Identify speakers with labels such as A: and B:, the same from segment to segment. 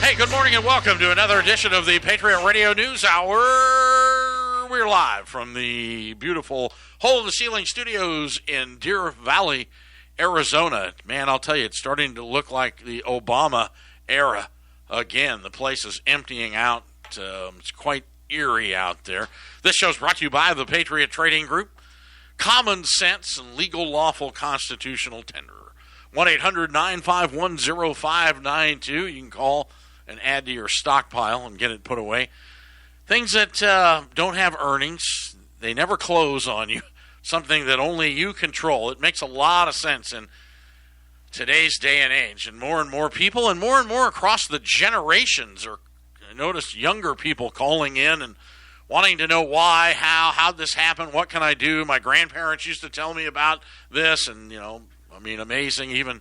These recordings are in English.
A: Hey, good morning and welcome to another edition of the Patriot Radio News Hour. We're live from the beautiful Hole in the Ceiling Studios in Deer Valley, Arizona. Man, I'll tell you, it's starting to look like the Obama era again. The place is emptying out. It's quite eerie out there. This show's brought to you by the Patriot Trading Group. Common sense and legal, lawful, constitutional tender. 1-800-951-0592. You can call and add to your stockpile and get it put away. Things that don't have earnings, they never close on you. Something that only you control. It makes a lot of sense in today's day and age. And more people and more across the generations are, I noticed younger people calling in and wanting to know why, how'd this happen, what can I do? My grandparents used to tell me about this, and, amazing. Even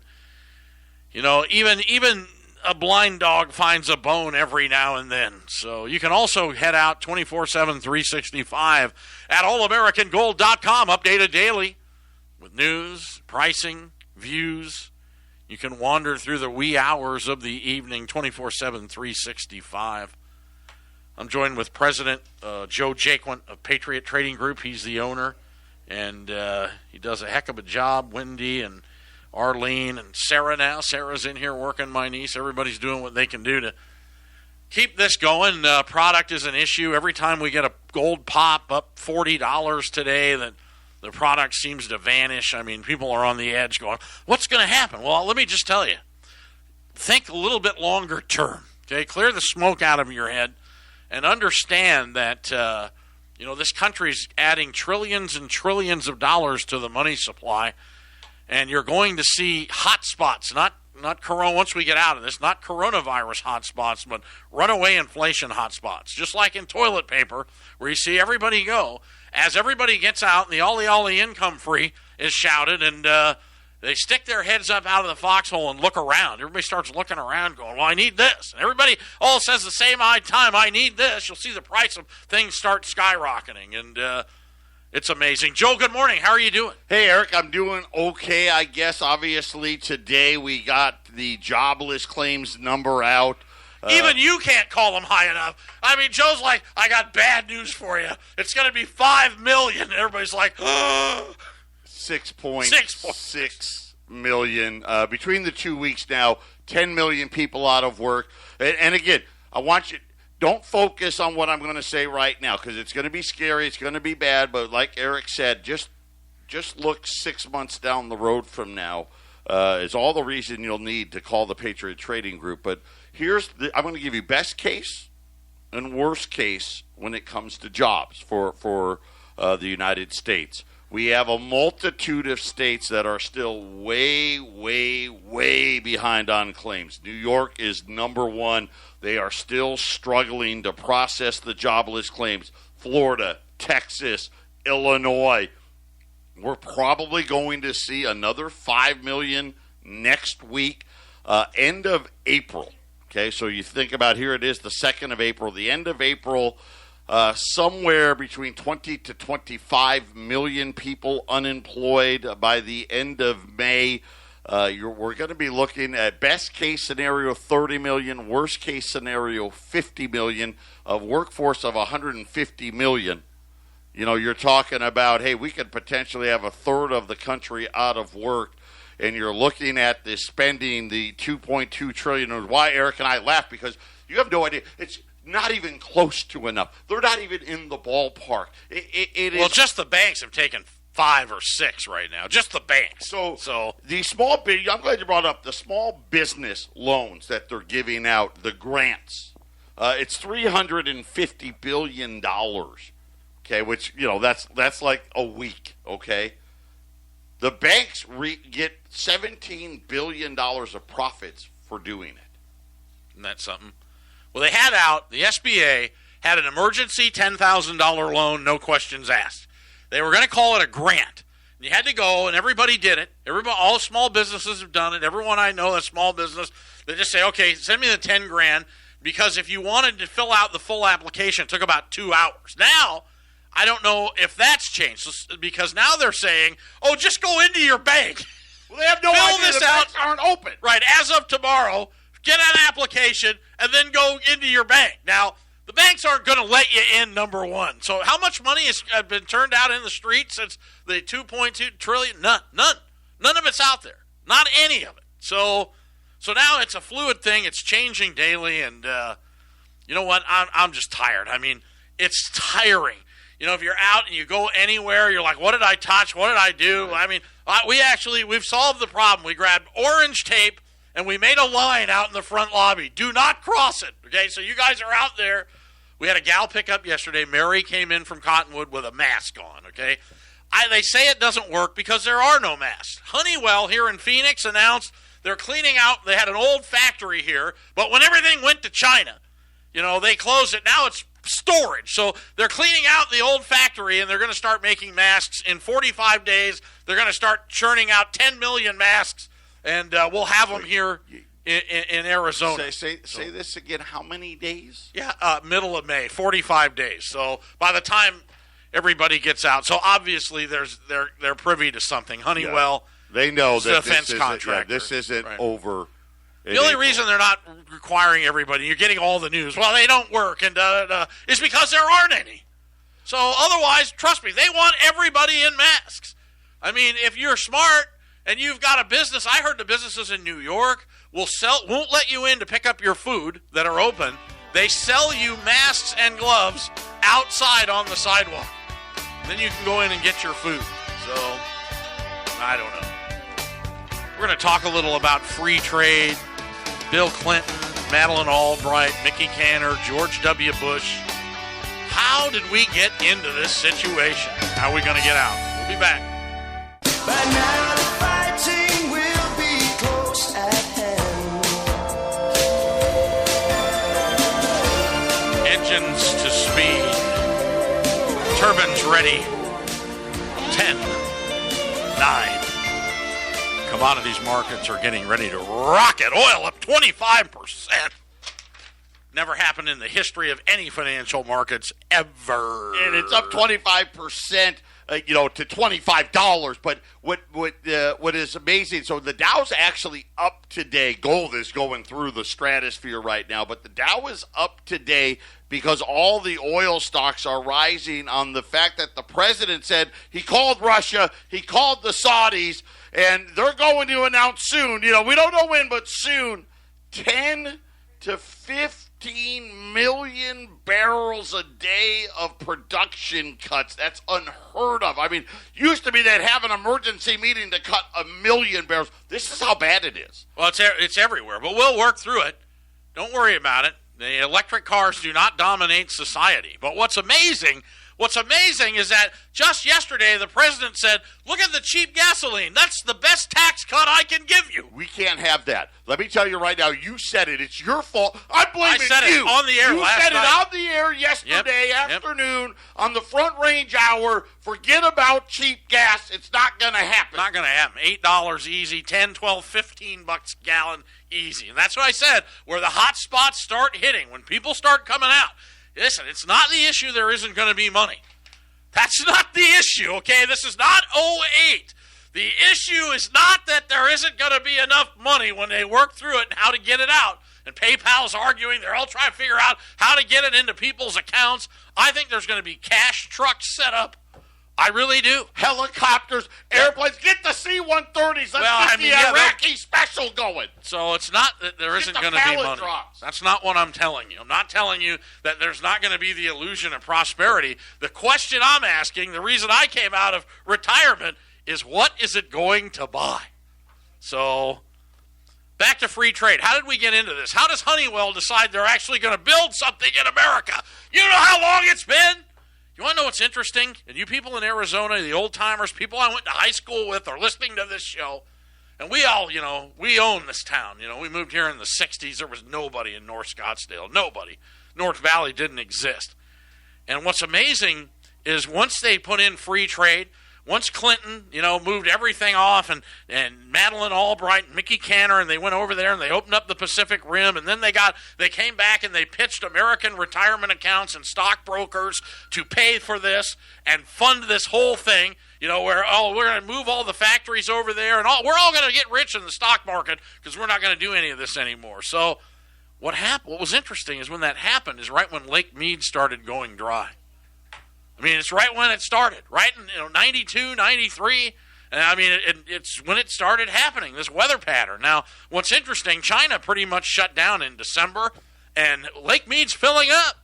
A: a blind dog finds a bone every now and then. So you can also head out 24/7, 365 at allamericangold.com, updated daily with news, pricing, views. You can wander through the wee hours of the evening, 24/7, 365. I'm joined with President Joe Jaquint of Patriot Trading Group. He's the owner, and he does a heck of a job. Wendy and Arlene and Sarah now. Sarah's in here working, my niece. Everybody's doing what they can do to keep this going. Product is an issue. Every time we get a gold pop up $40 today, that the product seems to vanish. I mean, people are on the edge going, what's going to happen? Well, let me just tell you. Think a little bit longer term. Okay, clear the smoke out of your head and understand that, this country's adding trillions and trillions of dollars to the money supply. And you're going to see hot spots, not corona. Once we get out of this, not coronavirus hot spots, but runaway inflation hot spots. Just like in toilet paper, where you see everybody go. As everybody gets out and the ollie income free is shouted, and they stick their heads up out of the foxhole and look around. Everybody starts looking around going, well, I need this. And everybody all says the same time, I need this. You'll see the price of things start skyrocketing. And it's amazing. Joe, good morning. How are you doing?
B: Hey, Eric, I'm doing okay, I guess. Obviously, today we got the jobless claims number out.
A: Even you can't call them high enough. I mean, Joe's like, I got bad news for you. It's going to be 5 million. And everybody's like,
B: 6.6 million. Between the 2 weeks now, 10 million people out of work. And again, I want you... Don't focus on what I'm going to say right now because it's going to be scary. It's going to be bad. But like Eric said, just look 6 months down the road from now is all the reason you'll need to call the Patriot Trading Group. But I'm going to give you best case and worst case when it comes to jobs for the United States. We have a multitude of states that are still way, way, way behind on claims. New York is number one. They are still struggling to process the jobless claims. Florida, Texas, Illinois. We're probably going to see another 5 million next week, end of April. Okay, so you think about here it is, the 2nd of April. The end of April, somewhere between 20 to 25 million people unemployed. By the end of May, we're going to be looking at best case scenario 30 million, worst case scenario 50 million, of workforce of 150 million. You're talking about, hey, we could potentially have a third of the country out of work, and you're looking at this spending, the 2.2 trillion. Why Eric and I laugh, because you have no idea. It's not even close to enough. They're not even in the ballpark. It is.
A: Well, just the banks have taken 5 or 6 right now. Just the banks.
B: So the I'm glad you brought up the small business loans that they're giving out, the grants. It's $350 billion. Okay, which, that's like a week, okay? The banks get $17 billion of profits for doing it.
A: Isn't that something? Well, the SBA had an emergency $10,000 loan, no questions asked. They were going to call it a grant. You had to go, and everybody did it. All small businesses have done it. Everyone I know that's small business, they just say, okay, send me the 10 grand, because if you wanted to fill out the full application, it took about 2 hours. Now, I don't know if that's changed, because now they're saying, oh, just go into your bank.
B: Well, they have no idea the banks aren't open.
A: Right, as of tomorrow, get an application, and then go into your bank. Now, the banks aren't going to let you in, number one. So how much money has been turned out in the streets since the $2.2 trillion? None. None of it's out there. Not any of it. So now it's a fluid thing. It's changing daily, and you know what? I'm just tired. I mean, it's tiring. You know, if you're out and you go anywhere, you're like, what did I touch? What did I do? I mean, we've solved the problem. We grabbed orange tape, and we made a line out in the front lobby. Do not cross it, okay? So you guys are out there. We had a gal pick up yesterday. Mary came in from Cottonwood with a mask on, okay? They say it doesn't work because there are no masks. Honeywell here in Phoenix announced they're cleaning out. They had an old factory here, but when everything went to China, you know, they closed it. Now it's storage. So they're cleaning out the old factory, and they're going to start making masks in 45 days. They're going to start churning out 10 million masks, and we'll have them here in Arizona.
B: Say this again. How many days?
A: Yeah, middle of May, 45 days. So by the time everybody gets out, so obviously they're privy to something. Honeywell,
B: they know that
A: defense contractor.
B: This isn't over.
A: The only reason they're not requiring everybody, you're getting all the news, well, they don't work, and is because there aren't any. So otherwise, trust me, they want everybody in masks. I mean, if you're smart and you've got a business, I heard the businesses in New York won't let you in to pick up your food that are open. They sell you masks and gloves outside on the sidewalk. Then you can go in and get your food. So, I don't know. We're going to talk a little about free trade. Bill Clinton, Madeleine Albright, Mickey Cantor, George W. Bush. How did we get into this situation? How are we going to get out? We'll be back.
C: By now the fighting will be close at hand.
A: Engines to speed. Turbines ready. 10, 9. Commodities markets are getting ready to rocket. Oil up 25%. Never happened in the history of any financial markets ever.
B: And it's up 25%, to $25. But what is amazing, so the Dow's actually up today. Gold is going through the stratosphere right now, but the Dow is up today because all the oil stocks are rising on the fact that the president said he called Russia, he called the Saudis, and they're going to announce soon, we don't know when, but soon, 10 to 15 million barrels a day of production cuts. That's unheard of. I mean, used to be they'd have an emergency meeting to cut 1 million barrels. This is how bad it is.
A: Well, it's everywhere, but we'll work through it. Don't worry about it. The electric cars do not dominate society. But what's amazing is that just yesterday the president said, look at the cheap gasoline. That's the best tax cut I can give you.
B: We can't have that. Let me tell you right now, you said it. It's your fault. I'm blaming you.
A: I said it on the air last night.
B: You said it on the air yesterday afternoon on the Front Range Hour. Forget about cheap gas. It's not going to happen.
A: Not going to happen. $8 easy, $10, $12, $15 a gallon easy. And that's what I said, where the hot spots start hitting, when people start coming out. Listen, it's not the issue there isn't going to be money. That's not the issue, okay? This is not '08. The issue is not that there isn't going to be enough money when they work through it and how to get it out. And PayPal's arguing. They're all trying to figure out how to get it into people's accounts. I think there's going to be cash trucks set up. I really do.
B: Helicopters, airplanes, get the C-130s. Let's get the Iraqi special going.
A: So it's not that there isn't going to be money.
B: Drops.
A: That's not what I'm telling you. I'm not telling you that there's not going to be the illusion of prosperity. The question I'm asking, the reason I came out of retirement, is what is it going to buy? So back to free trade. How did we get into this? How does Honeywell decide they're actually going to build something in America? You know how long it's been? You want to know what's interesting? And you people in Arizona, the old-timers, people I went to high school with are listening to this show. And we all, we own this town. We moved here in the 60s. There was nobody in North Scottsdale. Nobody. North Valley didn't exist. And what's amazing is once they put in free trade, once Clinton, moved everything off, and Madeleine Albright and Mickey Cantor, and they went over there and they opened up the Pacific Rim, and then they came back and they pitched American retirement accounts and stockbrokers to pay for this and fund this whole thing. where, we're going to move all the factories over there, and we're all going to get rich in the stock market because we're not going to do any of this anymore. So what was interesting is when that happened is right when Lake Mead started going dry. I mean, it's right when it started, right in 92, 93. And I mean, it's when it started happening, this weather pattern. Now, what's interesting, China pretty much shut down in December, and Lake Mead's filling up.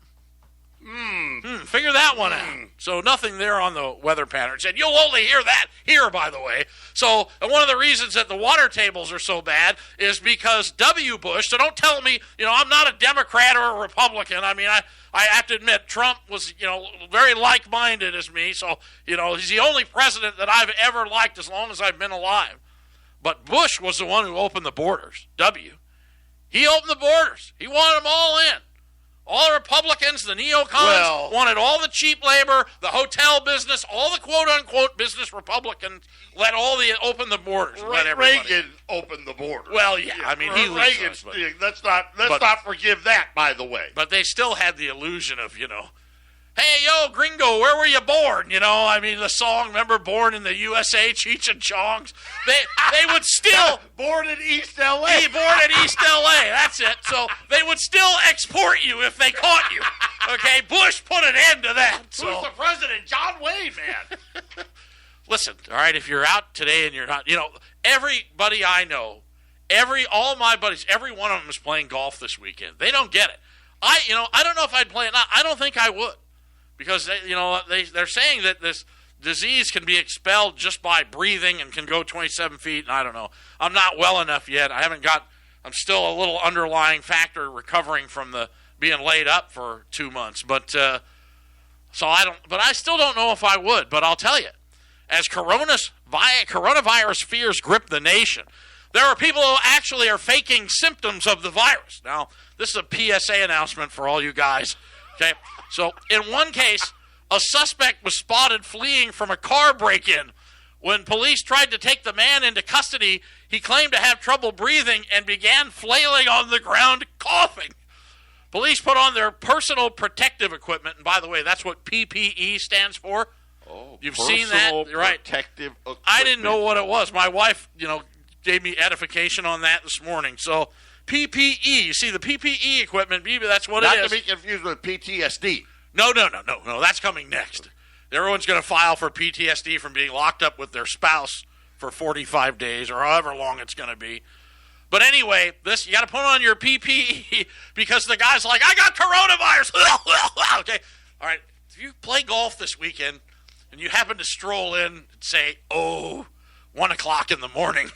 A: Figure that one out. So nothing there on the weather pattern. Said you'll only hear that here, by the way. So one of the reasons that the water tables are so bad is because W. Bush. So don't tell me, I'm not a Democrat or a Republican. I mean, I have to admit Trump was, very like-minded as me. So he's the only president that I've ever liked as long as I've been alive. But Bush was the one who opened the borders. W. He opened the borders. He wanted them all in. All the Republicans, the neocons, wanted all the cheap labor, the hotel business, all the quote-unquote business Republicans open the borders.
B: Reagan opened the borders.
A: Well, yeah. I mean, he
B: Reagan. Let's not forgive that, by the way.
A: But they still had the illusion of, hey, yo, gringo, where were you born? I mean, the song, remember, Born in the USA, Cheech and Chong's? They would still...
B: Born in East L.A.
A: Born in East L.A., that's it. So they would still export you if they caught you. Okay, Bush put an end to that.
B: Who's the president? John Wayne, man.
A: Listen, all right, if you're out today and you're not... everybody I know, all my buddies, every one of them is playing golf this weekend. They don't get it. I don't know if I'd play it. I don't think I would. Because they're saying that this disease can be expelled just by breathing and can go 27 feet. And I don't know. I'm not well enough yet. I'm still a little underlying factor recovering from the being laid up for 2 months. But But I still don't know if I would. But I'll tell you, as coronavirus fears grip the nation, there are people who actually are faking symptoms of the virus. Now, this is a PSA announcement for all you guys. Okay. So, in one case, a suspect was spotted fleeing from a car break-in. When police tried to take the man into custody, he claimed to have trouble breathing and began flailing on the ground, coughing. Police put on their personal protective equipment, and by the way, that's what PPE stands for.
B: Oh,
A: you've seen that, right?
B: Protective equipment.
A: I didn't know what it was. My wife, gave me edification on that this morning. So, PPE, you see the PPE equipment, maybe that's what it is.
B: Not to be confused with PTSD.
A: No, that's coming next. Everyone's going to file for PTSD from being locked up with their spouse for 45 days or however long it's going to be. But anyway, you got to put on your PPE because the guy's like, I got coronavirus. Okay, all right. If you play golf this weekend and you happen to stroll in and say, 1 o'clock in the morning,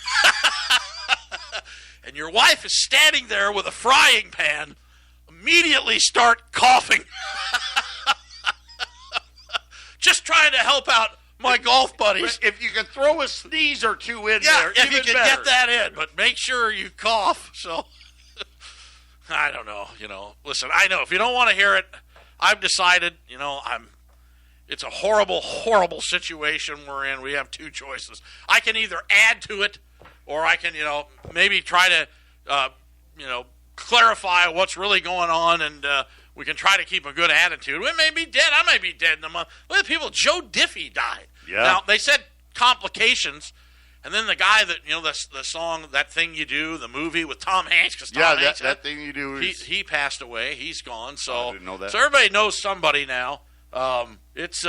A: and your wife is standing there with a frying pan, immediately start coughing. Just trying to help out my golf buddies.
B: If you can throw a sneeze or two in
A: there,
B: if
A: you can get that in, but make sure you cough. So, I don't know. Listen, I know if you don't want to hear it, I've decided, it's a horrible, horrible situation we're in. We have two choices. I can either add to it, or I can, maybe try to, clarify what's really going on, and we can try to keep a good attitude. We may be dead. I may be dead in a month. Look at people. Joe Diffie died.
B: Yeah.
A: Now, they said complications, and then the guy that, the song, That Thing You Do, the movie with Tom Hanks. Cause Tom Hanks,
B: that Thing You Do.
A: He passed away. He's gone. So,
B: I didn't know that.
A: So everybody knows somebody now. It's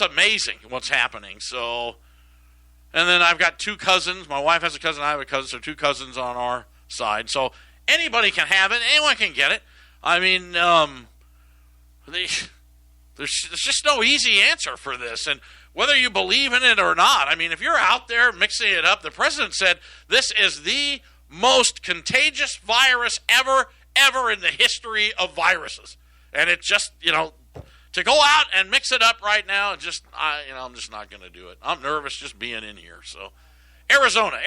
A: amazing what's happening. So, and then I've got two cousins. My wife has a cousin. I have a cousin. So 2 cousins on our side. So anybody can have it. Anyone can get it. I mean, there's just no easy answer for this. And whether you believe in it or not, I mean, if you're out there mixing it up, the president said this is the most contagious virus ever in the history of viruses. And it just, to go out and mix it up right now, I'm just not going to do it. I'm nervous just being in here. So, Arizona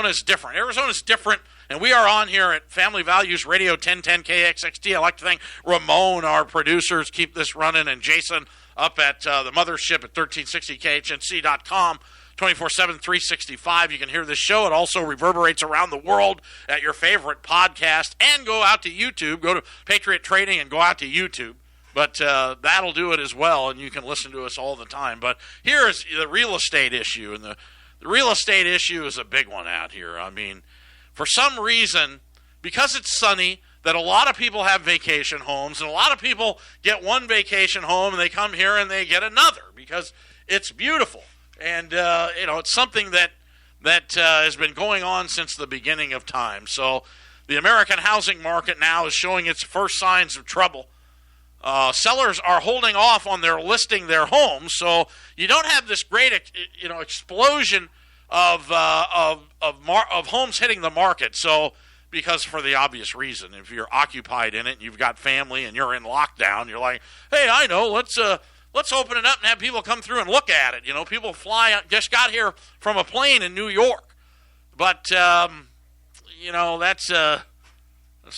A: is different. Arizona's different, and we are on here at Family Values Radio 1010 KXXT. I'd like to thank Ramon, our producers, keep this running, and Jason up at the mothership at 1360KHNC.com, 24/7, 365. You can hear this show. It also reverberates around the world at your favorite podcast, and go out to YouTube. Go to Patriot Trading and go out to YouTube. But that'll do it as well, and you can listen to us all the time. But here's the real estate issue, and the real estate issue is a big one out here. I mean, for some reason, because it's sunny, that a lot of people have vacation homes, and a lot of people get one vacation home, and they come here and they get another because it's beautiful. And, it's something that has been going on since the beginning of time. So the American housing market now is showing its first signs of trouble. Sellers are holding off on their listing their homes, so you don't have this great, explosion of homes hitting the market. So, because for the obvious reason, if you're occupied in it, and you've got family, and you're in lockdown, you're like, hey, I know, let's open it up and have people come through and look at it. People just got here from a plane in New York, but that's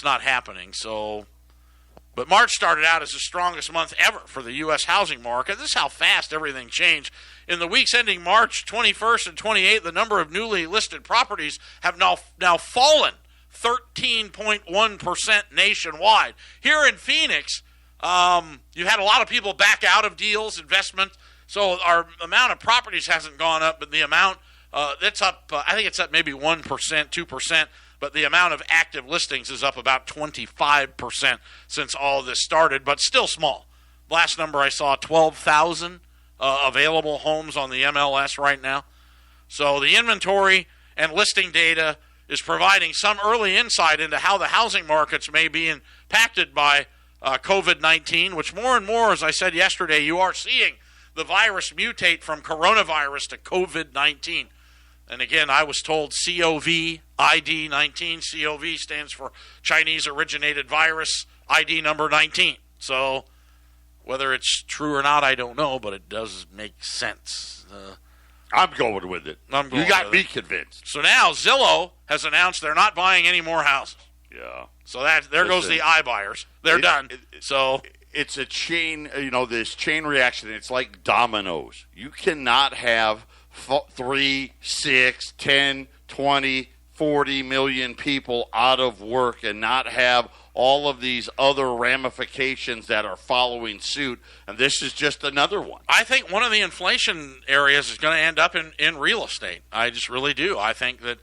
A: not happening. So. But March started out as the strongest month ever for the U.S. housing market. This is how fast everything changed. In the weeks ending March 21st and 28th, the number of newly listed properties have now fallen 13.1% nationwide. Here in Phoenix, you had a lot of people back out of deals, investment. So our amount of properties hasn't gone up, but the amount, it's up, I think it's up maybe 1%, 2%. But the amount of active listings is up about 25% since all this started, but still small. Last number I saw, 12,000 available homes on the MLS right now. So the inventory and listing data is providing some early insight into how the housing markets may be impacted by COVID-19, which more and more, as I said yesterday, you are seeing the virus mutate from coronavirus to COVID-19. And again, I was told COVID-19. COV stands for Chinese originated virus, ID number 19. So whether it's true or not, I don't know, but it does make sense.
B: I'm going with it. You got me convinced.
A: So now Zillow has announced they're not buying any more houses.
B: Yeah.
A: So there goes the iBuyers. They're done.
B: It's a chain, this chain reaction. It's like dominoes. You cannot have 3, 6, 10, 20, 40 million people out of work and not have all of these other ramifications that are following suit, and this is just another one.
A: I think one of the inflation areas is going to end up in real estate. I just really do. I think that,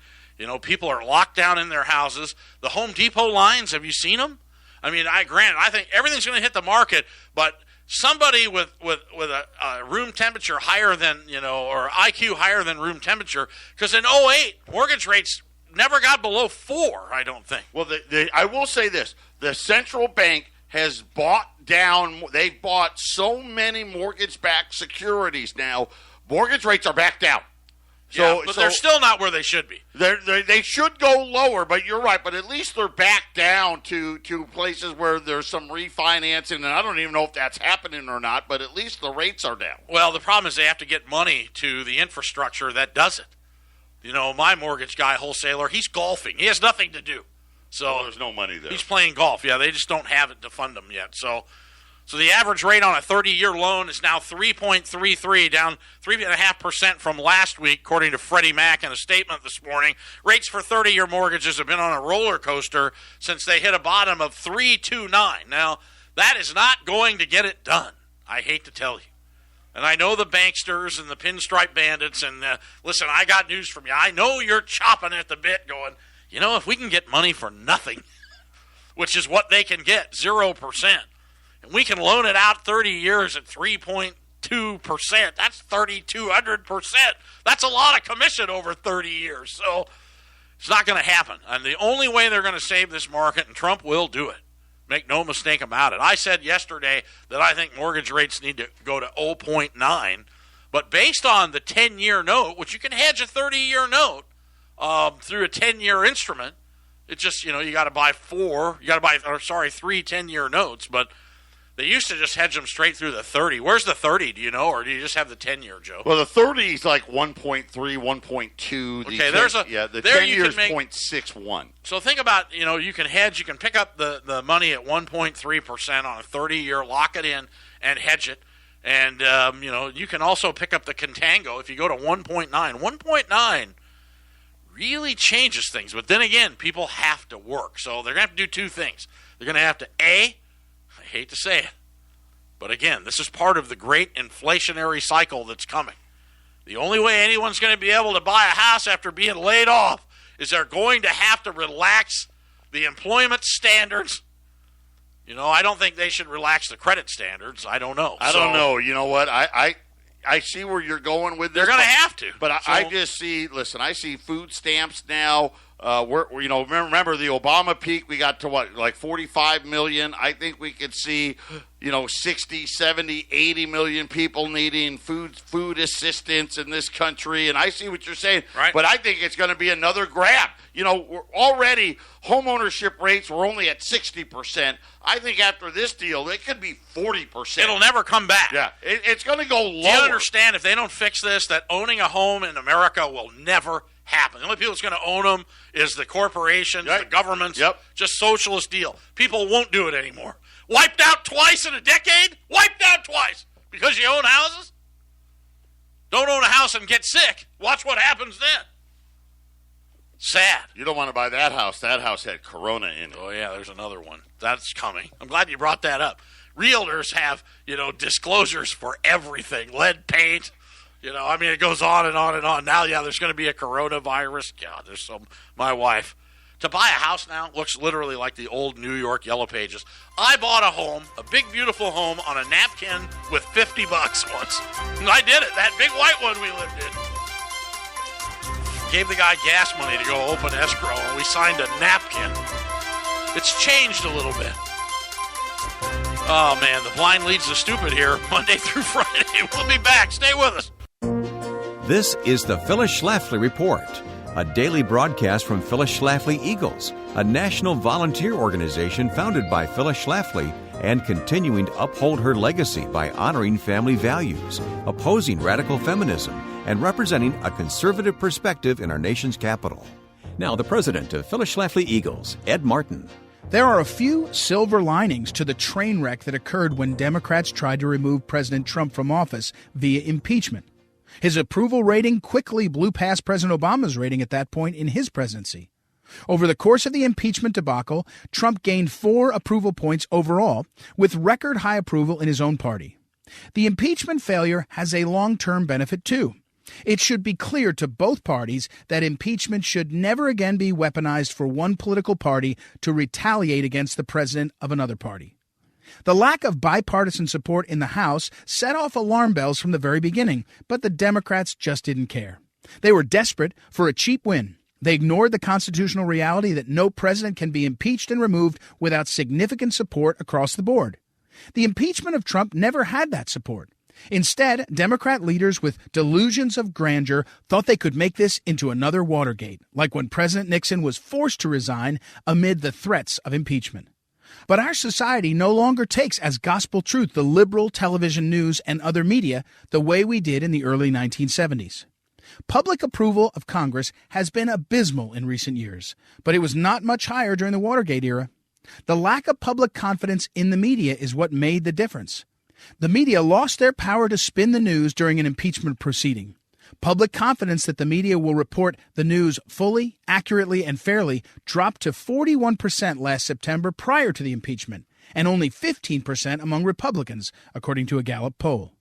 A: people are locked down in their houses. The Home Depot lines, have you seen them? I mean, I think everything's going to hit the market, but somebody with a room temperature higher than, or IQ higher than room temperature, because in 2008, mortgage rates never got below 4, I don't think.
B: Well, I will say this. The central bank has bought down, they've bought so many mortgage-backed securities now, mortgage rates are back down.
A: But they're still not where they should be.
B: They should go lower, but you're right. But at least they're back down to places where there's some refinancing, and I don't even know if that's happening or not, but at least the rates are down.
A: Well, the problem is they have to get money to the infrastructure that does it. My mortgage guy, wholesaler, he's golfing. He has nothing to do. So
B: there's no money there.
A: He's playing golf. Yeah, they just don't have it to fund him yet. So the average rate on a 30-year loan is now 3.33, down 3.5% from last week, according to Freddie Mac in a statement this morning. Rates for 30-year mortgages have been on a roller coaster since they hit a bottom of 3.29. Now, that is not going to get it done, I hate to tell you. And I know the banksters and the pinstripe bandits, and listen, I got news from you. I know you're chopping at the bit going, if we can get money for nothing, which is what they can get, 0%, and we can loan it out 30 years at 3.2%. That's 3,200%. That's a lot of commission over 30 years. So it's not going to happen. And the only way they're going to save this market, and Trump will do it, make no mistake about it. I said yesterday that I think mortgage rates need to go to 0.9. But based on the 10-year note, which you can hedge a 30-year note through a 10-year instrument, it's just, you got to buy 3 10-year notes. But they used to just hedge them straight through the 30. Where's the 30, do you know, or do you just have the 10-year, Joe?
B: Well, the 30 is like 1.3, 1.2.
A: Okay,
B: the 10-year is 0.61.
A: So think about, you can hedge, you can pick up the money at 1.3% on a 30-year, lock it in, and hedge it. And, you can also pick up the contango if you go to 1.9. 1.9 really changes things. But then again, people have to work. So they're going to have to do two things. They're going to have to, I hate to say it, But again, this is part of the great inflationary cycle that's coming. The only way anyone's going to be able to buy a house after being laid off is they're going to have to relax the employment standards. You know, I don't think they should relax the credit standards. I don't know.
B: I don't know. You know what? I see where you're going with this.
A: They're going to have to.
B: But I just see, listen, I see food stamps now. Remember the Obama peak, we got to like 45 million. I think we could see, 60, 70, 80 million people needing food assistance in this country. And I see what you're saying.
A: Right.
B: But I think it's going to be another grab. We're already, home ownership rates were only at 60%. I think after this deal, it could be 40%.
A: It'll never come back.
B: Yeah, it's going to go lower.
A: Do you understand, if they don't fix this, that owning a home in America will never happen? The only people that's going to own them is the corporations, the governments, just socialist deal. People won't do it anymore. Wiped out twice in a decade? Wiped out twice because you own houses? Don't own a house and get sick. Watch what happens then. Sad.
B: You don't want to buy that house. That house had Corona in it.
A: Oh, yeah, there's another one. That's coming. I'm glad you brought that up. Realtors have, disclosures for everything. Lead paint. It goes on and on and on. Now, there's going to be a coronavirus. God, my wife. To buy a house now looks literally like the old New York Yellow Pages. I bought a home, a big, beautiful home, on a napkin with $50 once. And I did it. That big white one we lived in. Gave the guy gas money to go open escrow, and we signed a napkin. It's changed a little bit. Oh, man, the blind leads the stupid here, Monday through Friday. We'll be back. Stay with us.
D: This is the Phyllis Schlafly Report, a daily broadcast from Phyllis Schlafly Eagles, a national volunteer organization founded by Phyllis Schlafly and continuing to uphold her legacy by honoring family values, opposing radical feminism, and representing a conservative perspective in our nation's capital. Now, the president of Phyllis Schlafly Eagles, Ed Martin.
E: There are a few silver linings to the train wreck that occurred when Democrats tried to remove President Trump from office via impeachment. His approval rating quickly blew past President Obama's rating at that point in his presidency. Over the course of the impeachment debacle, Trump gained 4 approval points overall, with record high approval in his own party. The impeachment failure has a long-term benefit, too. It should be clear to both parties that impeachment should never again be weaponized for one political party to retaliate against the president of another party. The lack of bipartisan support in the House set off alarm bells from the very beginning, but the Democrats just didn't care. They were desperate for a cheap win. They ignored the constitutional reality that no president can be impeached and removed without significant support across the board. The impeachment of Trump never had that support. Instead, Democrat leaders with delusions of grandeur thought they could make this into another Watergate, like when President Nixon was forced to resign amid the threats of impeachment. But our society no longer takes as gospel truth the liberal television news and other media the way we did in the early 1970s. Public approval of Congress has been abysmal in recent years, but it was not much higher during the Watergate era. The lack of public confidence in the media is what made the difference. The media lost their power to spin the news during an impeachment proceeding. Public confidence that the media will report the news fully, accurately, and fairly dropped to 41% last September prior to the impeachment, and only 15% among Republicans, according to a Gallup poll.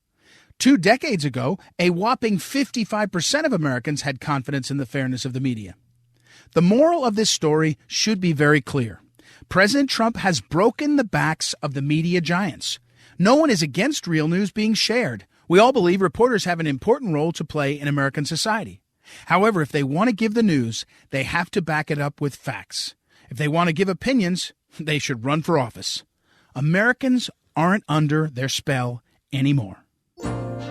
E: 2 decades ago, a whopping 55% of Americans had confidence in the fairness of the media. The moral of this story should be very clear. President Trump has broken the backs of the media giants. No one is against real news being shared. We all believe reporters have an important role to play in American society. However, if they want to give the news, they have to back it up with facts. If they want to give opinions, they should run for office. Americans aren't under their spell anymore.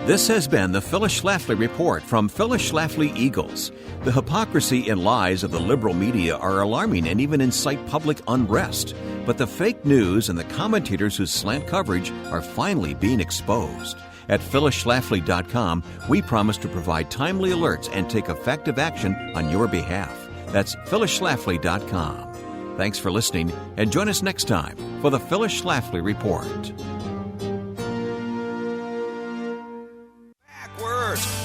D: This has been the Phyllis Schlafly Report from Phyllis Schlafly Eagles. The hypocrisy and lies of the liberal media are alarming and even incite public unrest. But the fake news and the commentators who slant coverage are finally being exposed. At phyllisschlafly.com, we promise to provide timely alerts and take effective action on your behalf. That's phyllisschlafly.com. Thanks for listening, and join us next time for the Phyllis Schlafly Report.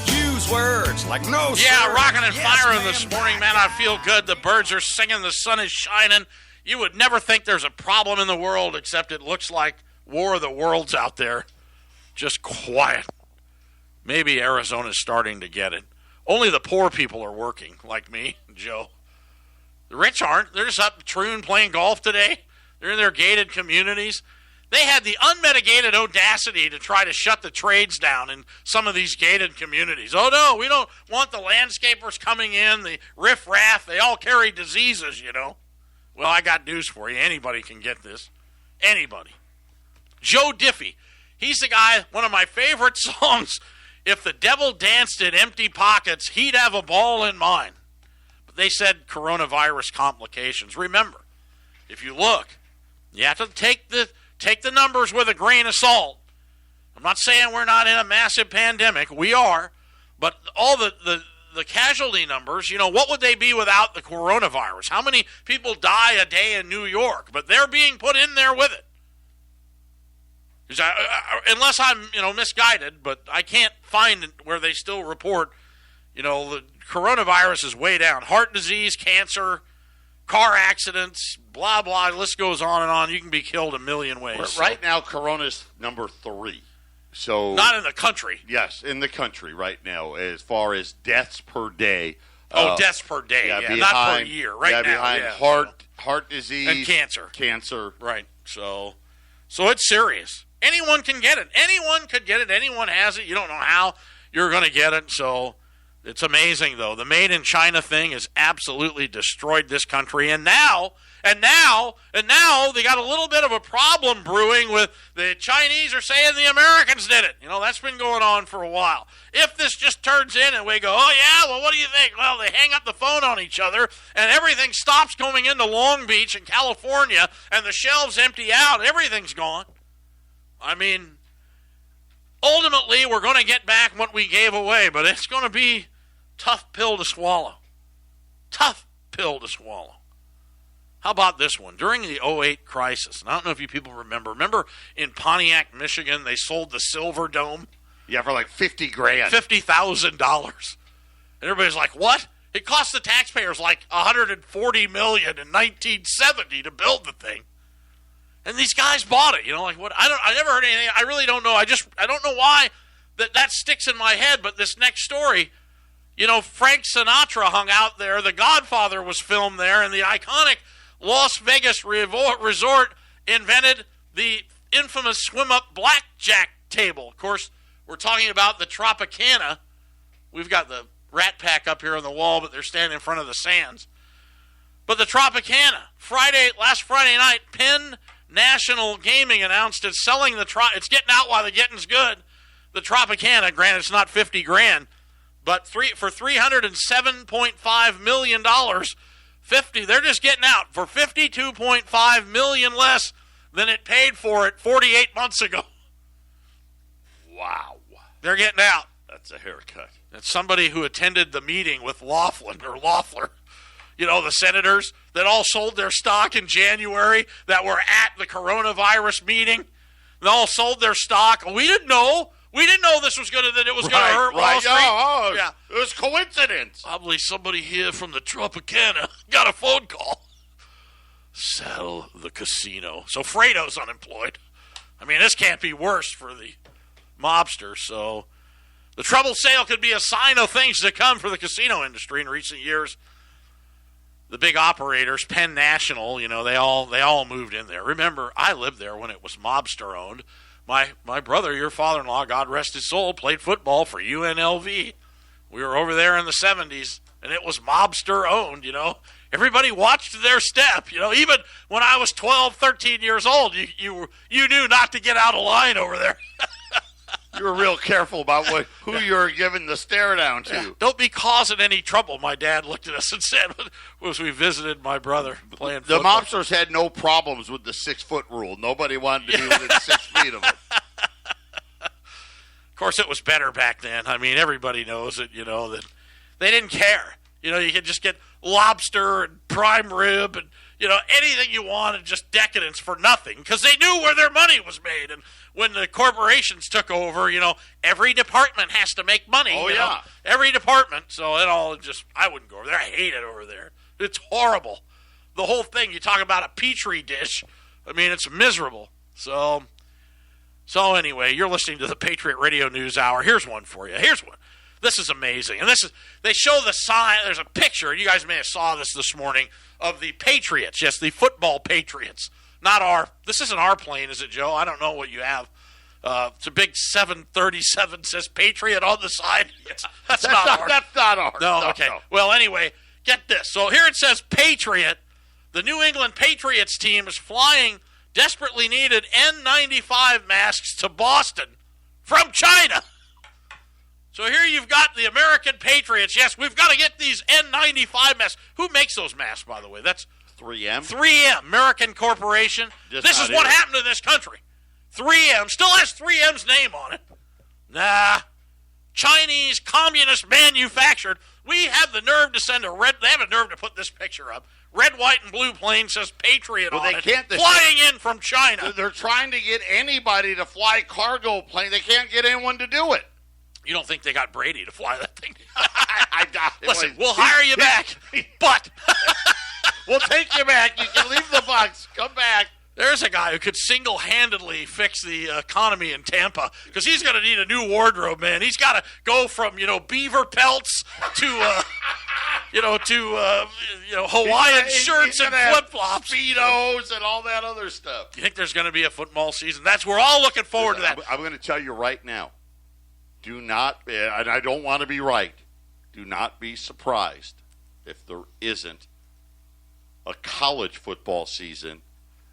C: Use words like no.
A: Yeah,
C: sir,
A: rocking and
C: yes,
A: firing
C: ma'am,
A: this morning, man. I feel good. The birds are singing. The sun is shining. You would never think there's a problem in the world, except it looks like War of the Worlds out there. just quiet. Maybe Arizona's starting to get it. Only the poor people are working, like me, Joe. The rich aren't. They're just up Troon playing golf today. They're in their gated communities. They had the unmitigated audacity to try to shut the trades down in some of these gated communities. Oh, no, we don't want the landscapers coming in, the riffraff. They all carry diseases, you know. Well, I got news for you. Anybody can get this. Anybody. Joe Diffie. He's the guy, one of my favorite songs. If the devil danced in empty pockets, he'd have a ball in mine. But they said coronavirus complications. Remember, if you look, you have to take the numbers with a grain of salt. I'm not saying we're not in a massive pandemic. We are. But all the casualty numbers, you know, what would they be without the coronavirus? How many people die a day in New York? But they're being put in there with it. Unless I'm, misguided, but I can't find where they still report, the coronavirus is way down. Heart disease, cancer, car accidents, blah, blah, the list goes on and on. You can be killed a million ways.
B: Right now, Corona's number 3. So
A: not in the country.
B: Yes, in the country right now, as far as deaths per day.
A: Deaths per day,
B: behind,
A: not per year. Right now,
B: behind heart disease.
A: And cancer.
B: Cancer.
A: Right, so it's serious. Anyone can get it. Anyone could get it. Anyone has it. You don't know how you're going to get it. So it's amazing, though. The made in China thing has absolutely destroyed this country. And now they got a little bit of a problem brewing with the Chinese are saying the Americans did it. That's been going on for a while. If this just turns in and we go, oh, yeah, well, what do you think? Well, they hang up the phone on each other and everything stops going into Long Beach and California and the shelves empty out. Everything's gone. I mean, ultimately, we're going to get back what we gave away, but it's going to be a tough pill to swallow. Tough pill to swallow. How about this one? During the 2008 crisis, and I don't know if you people remember in Pontiac, Michigan, they sold the Silver Dome?
B: Yeah, for like $50,000.
A: $50,000. And everybody's like, what? It cost the taxpayers like $140 million in 1970 to build the thing. And these guys bought it, what? I never heard anything. I really don't know. I don't know why that sticks in my head. But this next story, Frank Sinatra hung out there. The Godfather was filmed there, and the iconic Las Vegas resort invented the infamous swim-up blackjack table. Of course, we're talking about the Tropicana. We've got the Rat Pack up here on the wall, but they're standing in front of the Sands. But the Tropicana, last Friday night, Penn National Gaming announced it's selling it's getting out while the getting's good. The Tropicana, granted it's not $50,000, but for $307.5 million, they're just getting out for $52.5 million less than it paid for it 48 months ago.
B: Wow.
A: They're getting out.
B: That's a haircut.
A: That's somebody who attended the meeting with Loeffler. The senators that all sold their stock in January that were at the coronavirus meeting. They all sold their stock. We didn't know. This was going to hurt Wall Street.
B: Yeah. It was coincidence.
A: Probably somebody here from the Tropicana got a phone call. Sell the casino. So Fredo's unemployed. I mean, this can't be worse for the mobsters. So the troubled sale could be a sign of things to come for the casino industry in recent years. The big operators, Penn National, they all moved in there. Remember, I lived there when it was mobster owned. My brother, your father-in-law, God rest his soul, played football for UNLV. We were over there in the 70s, and it was mobster owned, Everybody watched their step, Even when I was 12, 13 years old, you knew not to get out of line over there.
B: You were real careful about who you were giving the stare down to.
A: Yeah, don't be causing any trouble, my dad looked at us and said, as we visited my brother playing football.
B: The mobsters had no problems with the 6-foot rule. Nobody wanted to be within 6 feet of it.
A: Of course, it was better back then. I mean, everybody knows it, that they didn't care. You could just get lobster and prime rib and, anything you wanted, just decadence for nothing, because they knew where their money was made. And when the corporations took over, every department has to make money.
B: Oh, yeah.
A: Every department. So it all I wouldn't go over there. I hate it over there. It's horrible. The whole thing, you talk about a Petri dish. I mean, it's miserable. So So anyway, you're listening to the Patriot Radio News Hour. Here's one for you. Here's one. This is amazing. And they show the sign. There's a picture. You guys may have saw this morning of the Patriots. Yes, the football Patriots. This isn't our plane, is it, Joe? I don't know what you have. It's a big 737 says Patriot on the side. That's not ours.
B: That's not ours.
A: No, okay. No. Well, anyway, get this. So here it says Patriot. The New England Patriots team is flying desperately needed N95 masks to Boston from China. So here you've got the American Patriots. Yes, we've got to get these N95 masks. Who makes those masks, by the way? That's
B: 3M.
A: 3M, American Corporation. This is what happened to this country. 3M still has 3M's name on it. Nah. Chinese communist manufactured. We have the nerve to send they have a nerve to put this picture up. Red, white, and blue plane says Patriot on it. Flying in from China.
B: They're trying to get anybody to fly cargo plane. They can't get anyone to do it.
A: You don't think they got Brady to fly that thing?
B: I doubt it.
A: Listen, we'll hire you back, but
B: we'll take you back. You can leave the box. Come back.
A: There's a guy who could single-handedly fix the economy in Tampa because he's going to need a new wardrobe, man. He's got to go from beaver pelts to Hawaiian shirts and flip-flops,
B: Speedos, and all that other stuff.
A: You think there's going to be a football season? We're all looking forward to that.
B: I'm going to tell you right now. Do not, and I don't want to be right, do not be surprised if there isn't a college football season.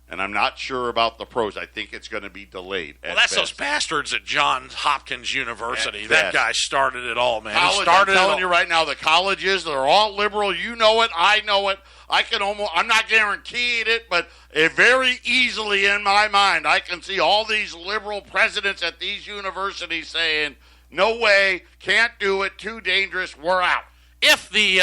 B: And I'm not sure about the pros. I think it's going to be delayed.
A: Well, that's those bastards at Johns Hopkins University. That guy started it all, man.
B: I'm telling you right now, the colleges, they're all liberal. You know it. I know it. I'm not guaranteed it, but very easily in my mind, I can see all these liberal presidents at these universities saying, no way, can't do it, too dangerous, we're out.
A: If the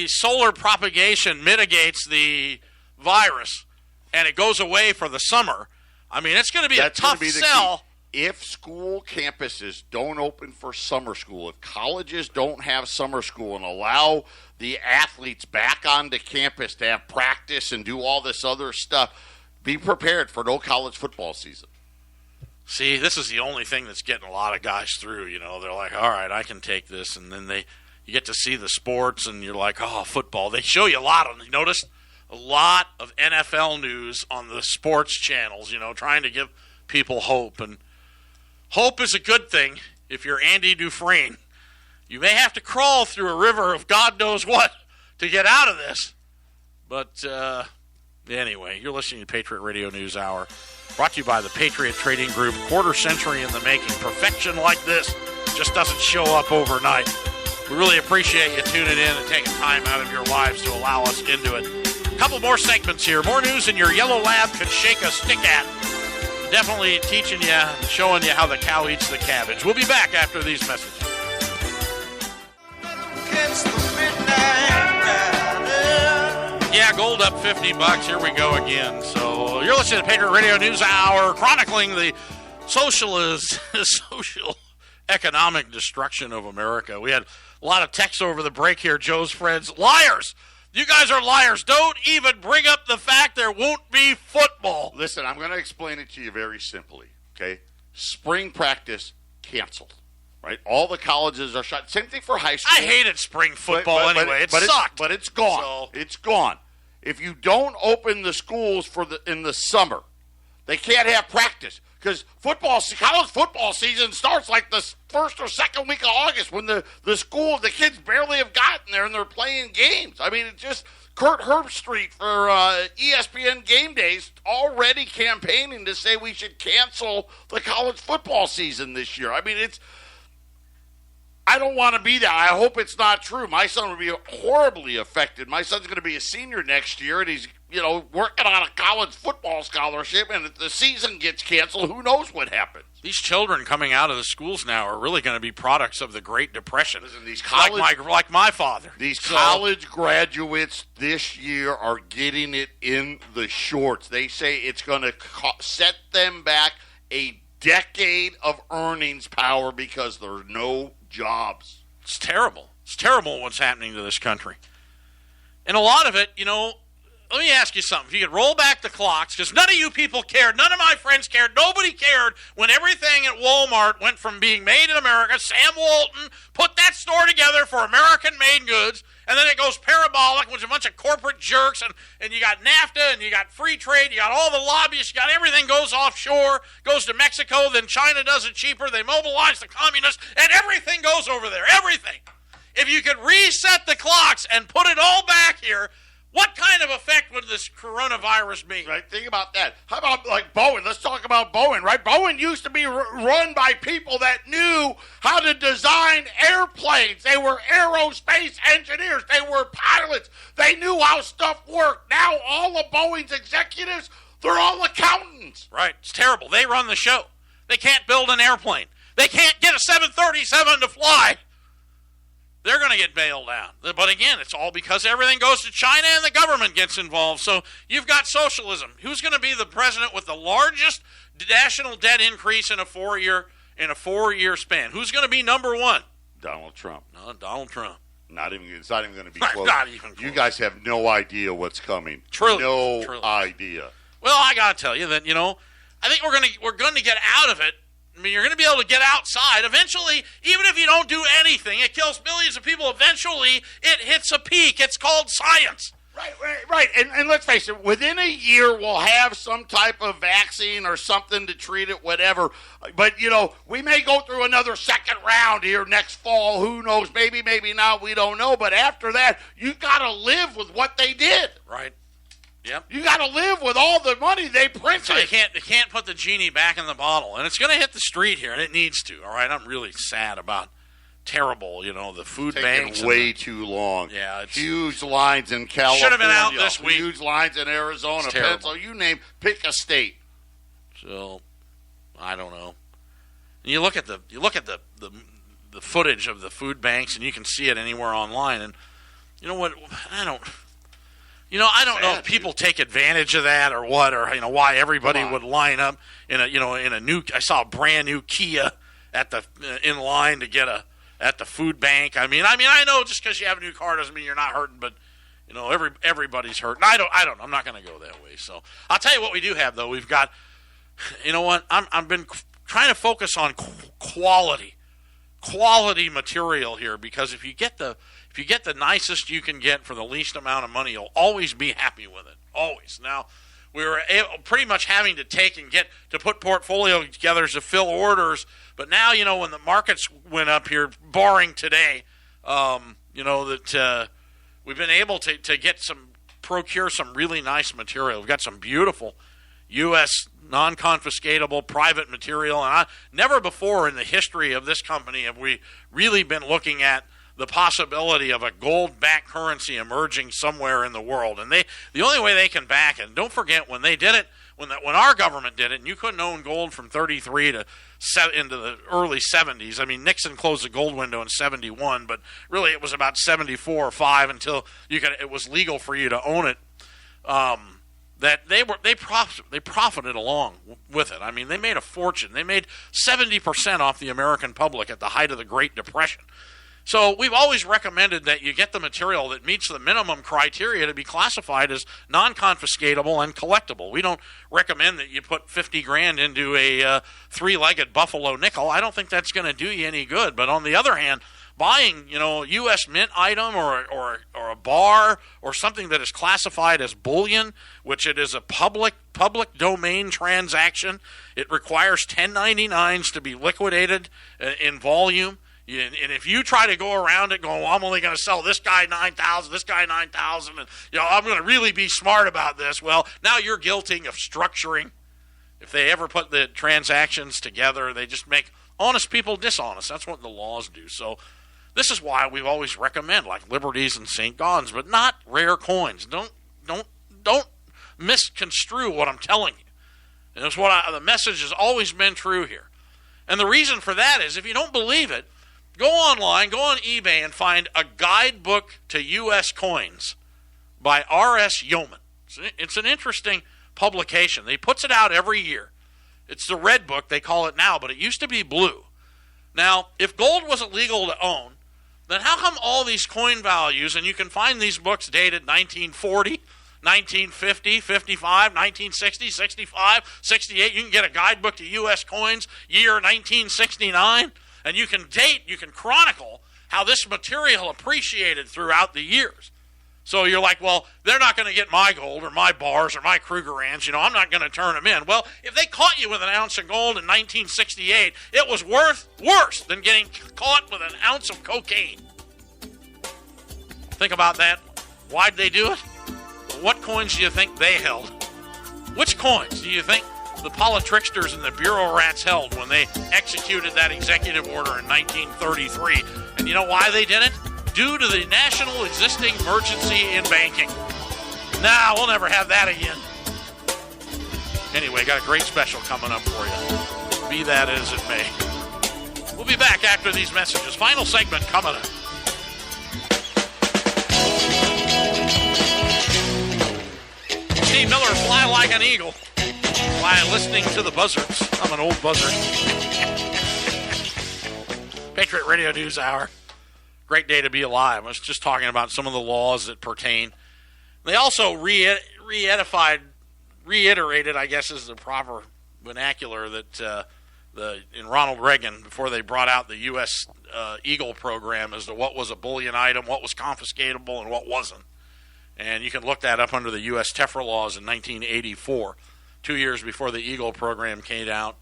A: solar propagation mitigates the virus and it goes away for the summer, I mean, it's going to be a tough sell.
B: If school campuses don't open for summer school, if colleges don't have summer school and allow the athletes back onto campus to have practice and do all this other stuff, be prepared for no college football season.
A: See, this is the only thing that's getting a lot of guys through. They're like, all right, I can take this. And then you get to see the sports, and you're like, oh, football. They show you a lot you notice a lot of NFL news on the sports channels, trying to give people hope. And hope is a good thing if you're Andy Dufresne. You may have to crawl through a river of God knows what to get out of this. But anyway, you're listening to Patriot Radio News Hour. Brought to you by the Patriot Trading Group. Quarter century in the making. Perfection like this just doesn't show up overnight. We really appreciate you tuning in and taking time out of your lives to allow us into it. A couple more segments here. More news than your yellow lab could shake a stick at. Definitely teaching you, showing you how the cow eats the cabbage. We'll be back after these messages. Yeah, gold up $50. Here we go again. So you're listening to Patriot Radio News Hour, chronicling the social economic destruction of America. We had a lot of texts over the break here. Joe's friends, liars. You guys are liars. Don't even bring up the fact there won't be football.
B: Listen, I'm going to explain it to you very simply. Okay, spring practice canceled. Right, all the colleges are shut. Same thing for high school.
A: I hated spring football anyway. It sucked.
B: But it's gone.
A: So.
B: It's gone. If you don't open the schools in the summer, they can't have practice because college football season starts like the first or second week of August when the kids barely have gotten there and they're playing games. I mean, it's just Kurt Herbstreit for ESPN Game Days already campaigning to say we should cancel the college football season this year. I mean, I don't want to be that. I hope it's not true. My son would be horribly affected. My son's going to be a senior next year, and he's working on a college football scholarship, and if the season gets canceled, who knows what happens.
A: These children coming out of the schools now are really going to be products of the Great Depression.
B: Listen,
A: like my father.
B: These college graduates this year are getting it in the shorts. They say it's going to set them back a decade of earnings power because there are no jobs.
A: It's terrible. It's terrible what's happening to this country. And a lot of it, let me ask you something. If you could roll back the clocks, because none of you people cared, none of my friends cared, nobody cared when everything at Walmart went from being made in America. Sam Walton put that store together for American-made goods, and then it goes parabolic with a bunch of corporate jerks, and you got NAFTA, and you got free trade, you got all the lobbyists, you got everything goes offshore, goes to Mexico, then China does it cheaper, they mobilize the communists, and everything goes over there, everything. If you could reset the clocks and put it all back here, what kind of effect would this coronavirus be?
B: Right, think about that. How about like Boeing? Let's talk about Boeing, right? Boeing used to be run by people that knew how to design airplanes. They were aerospace engineers. They were pilots. They knew how stuff worked. Now all of Boeing's executives, they're all accountants.
A: Right, it's terrible. They run the show. They can't build an airplane. They can't get a 737 to fly. They're going to get bailed out. But again, it's all because everything goes to China and the government gets involved. So you've got socialism. Who's going to be the president with the largest national debt increase in a four-year span? Who's going to be number one?
B: Donald Trump.
A: No, Donald Trump.
B: It's not even going to be close.
A: Not even close.
B: You guys have no idea what's coming.
A: Truly.
B: Idea.
A: Well, I got to tell you that, I think we're going to get out of it. I mean, you're going to be able to get outside. Eventually, even if you don't do anything, it kills millions of people. Eventually, it hits a peak. It's called science.
B: Right. And let's face it, within a year, we'll have some type of vaccine or something to treat it, whatever. But, we may go through another second round here next fall. Who knows? Maybe not. We don't know. But after that, you got to live with what they did.
A: Right. Yep.
B: You got to live with all the money they printed.
A: So they can't put the genie back in the bottle, and it's going to hit the street here, and it needs to. All right, I'm really sad about terrible. The food banks
B: taking way too long.
A: Yeah, it's
B: huge lines in California.
A: Should have been out this week.
B: Huge lines in Arizona, Pennsylvania. Pick a state.
A: So I don't know. And you look at the footage of the food banks, and you can see it anywhere online. And you know what? I don't know if people take advantage of that or what, or why everybody would line up in a new. I saw a brand new Kia in line to get at the food bank. I mean, I know just because you have a new car doesn't mean you're not hurting, but everybody's hurting. I don't. I'm not going to go that way. So I'll tell you what we do have though. We've got. You know what? I've been trying to focus on quality material here, because if you get the nicest you can get for the least amount of money, you'll always be happy with it. Always. Now, we were pretty much having to take and get to put portfolio together to fill orders. But now, when the markets went up here, barring today, that we've been able to procure some really nice material. We've got some beautiful U.S. non-confiscatable private material. And never before in the history of this company have we really been looking at the possibility of a gold-backed currency emerging somewhere in the world. And the only way they can back it, and don't forget when they did it, when our government did it, and you couldn't own gold from 33 to into the early 70s. I mean, Nixon closed the gold window in 71, but really it was about 74 or 5 until it was legal for you to own it. That they profited along with it. I mean, they made a fortune. They made 70% off the American public at the height of the Great Depression. So we've always recommended that you get the material that meets the minimum criteria to be classified as non-confiscatable and collectible. We don't recommend that you put $50,000 into a three-legged buffalo nickel. I don't think that's going to do you any good. But on the other hand, buying, U.S. mint item or a bar or something that is classified as bullion, which it is a public domain transaction, it requires 1099s to be liquidated in volume. And if you try to go around it going, well, I'm only going to sell this guy 9,000, this guy 9,000, and I'm going to really be smart about this, well, now you're guilty of structuring. If they ever put the transactions together, they just make honest people dishonest. That's what the laws do. So this is why we've always recommend like Liberties and St. Gaudens, but not rare coins. Don't misconstrue what I'm telling you. And that's what the message has always been true here. And the reason for that is if you don't believe it, go online, go on eBay, and find a guidebook to U.S. coins by R.S. Yeoman. It's an interesting publication. He puts it out every year. It's the red book, they call it now, but it used to be blue. Now, if gold wasn't legal to own, then how come all these coin values, and you can find these books dated 1940, 1950, 55, 1960, 65, 68. You can get a guidebook to U.S. coins, year 1969, and you can chronicle how this material appreciated throughout the years. So you're like, well, they're not going to get my gold or my bars or my Krugerrands. I'm not going to turn them in. Well, if they caught you with an ounce of gold in 1968, it was worse than getting caught with an ounce of cocaine. Think about that. Why'd they do it? What coins do you think they held? Which coins do you think the politricksters and the bureau rats held when they executed that executive order in 1933? And you know why they did it? Due to the national existing emergency in banking. Nah, we'll never have that again. Anyway, got a great special coming up for you. Be that as it may. We'll be back after these messages. Final segment coming up. Steve Miller, fly like an eagle while listening to the buzzards. I'm an old buzzard. Patriot Radio News Hour. Great day to be alive. I was just talking about some of the laws that pertain. They also reiterated, I guess is the proper vernacular, that in Ronald Reagan, before they brought out the U.S. Eagle program, as to what was a bullion item, what was confiscatable, and what wasn't. And you can look that up under the U.S. TEFRA laws in 1984, 2 years before the Eagle program came out.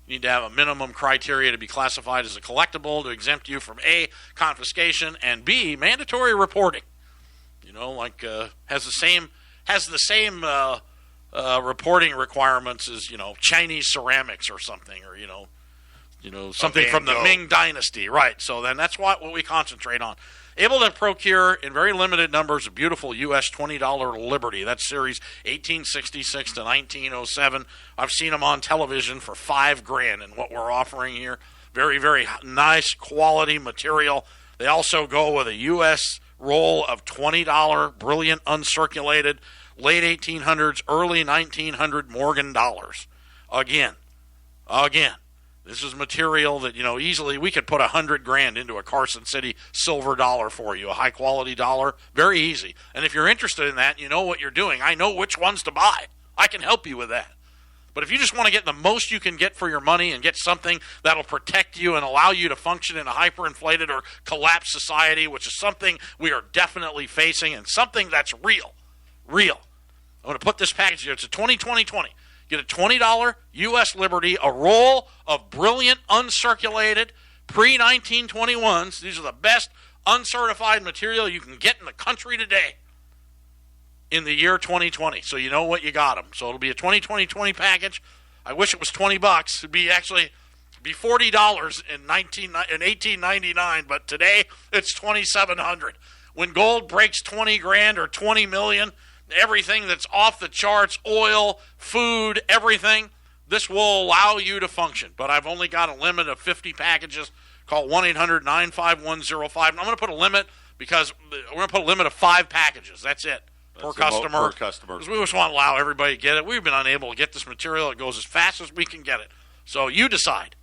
A: You need to have a minimum criteria to be classified as a collectible to exempt you from A, confiscation, and B, mandatory reporting. Has the same reporting requirements as Chinese ceramics or something, or something from the Ming Dynasty, right? So then that's what we concentrate on. Able to procure in very limited numbers a beautiful U.S. $20 Liberty. That's series 1866 to 1907. I've seen them on television for $5,000 in what we're offering here. Very, very nice quality material. They also go with a U.S. roll of $20 brilliant uncirculated late 1800s, early 1900 Morgan dollars. Again. This is material that, easily we could put $100,000 into a Carson City silver dollar for you, a high-quality dollar. Very easy. And if you're interested in that, you know what you're doing. I know which ones to buy. I can help you with that. But if you just want to get the most you can get for your money and get something that'll protect you and allow you to function in a hyperinflated or collapsed society, which is something we are definitely facing and something that's real. I'm going to put this package here. It's a 20-20-20. Get a $20 U.S. Liberty, a roll of brilliant, uncirculated, pre-1921s. These are the best uncertified material you can get in the country today in the year 2020. So you know what you got them. So it'll be a 20-20-20 package. I wish it was $20. It'd be $40 in 1899, but today it's $2,700. When gold breaks $20,000 or $20 million, everything that's off the charts, oil, food, everything, this will allow you to function. But I've only got a limit of 50 packages. Call 1-800-951-05. I'm going to put a limit because we're going to put a limit of 5 packages. That's it. Per customer. Because we just want to allow everybody to get it. We've been unable to get this material. It goes as fast as we can get it. So you decide.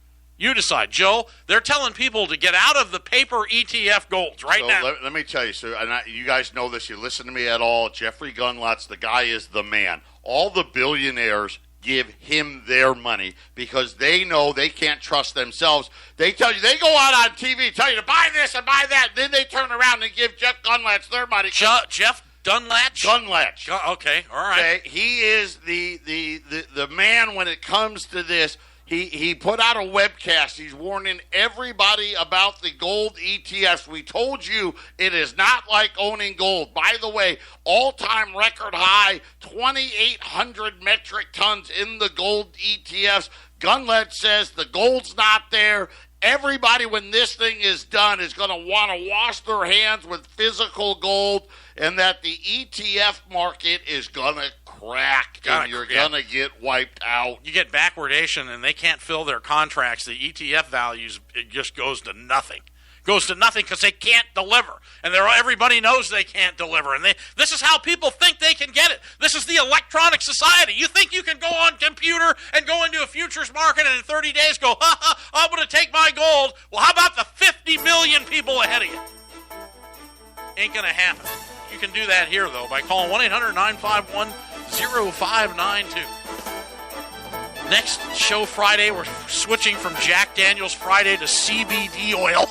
A: Joe, they're telling people to get out of the paper ETF golds now.
B: Let me tell you, sir, you guys know this. You listen to me at all. Jeffrey Gunlatz, the guy is the man. All the billionaires give him their money because they know they can't trust themselves. They tell you, they go out on TV, tell you to buy this and buy that. Then they turn around and give Jeff Gunlatz their money.
A: Jeff Dunlatch?
B: Gunlatch.
A: Okay, all right.
B: Okay, he is the man when it comes to this. He put out a webcast. He's warning everybody about the gold ETFs. We told you it is not like owning gold. By the way, all-time record high, 2,800 metric tons in the gold ETFs. Gunlet says the gold's not there. Everybody, when this thing is done, is going to want to wash their hands with physical gold, and that the ETF market is going to crack, and you're going to get wiped out.
A: You get backwardation, and they can't fill their contracts. The ETF values, it just goes to nothing. Goes to nothing because they can't deliver. And everybody knows they can't deliver. And this is how people think they can get it. This is the electronic society. You think you can go on computer and go into a futures market and in 30 days go, I'm going to take my gold. Well, how about the 50 million people ahead of you? Ain't going to happen. You can do that here, though, by calling 1-800-951-0592. Next show Friday, we're switching from Jack Daniels Friday to CBD oil.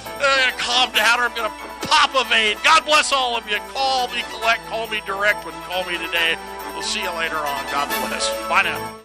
A: I'm going to calm down, or I'm going to pop a vein. God bless all of you. Call me, collect, call me direct, but call me today. We'll see you later on. God bless. Bye now.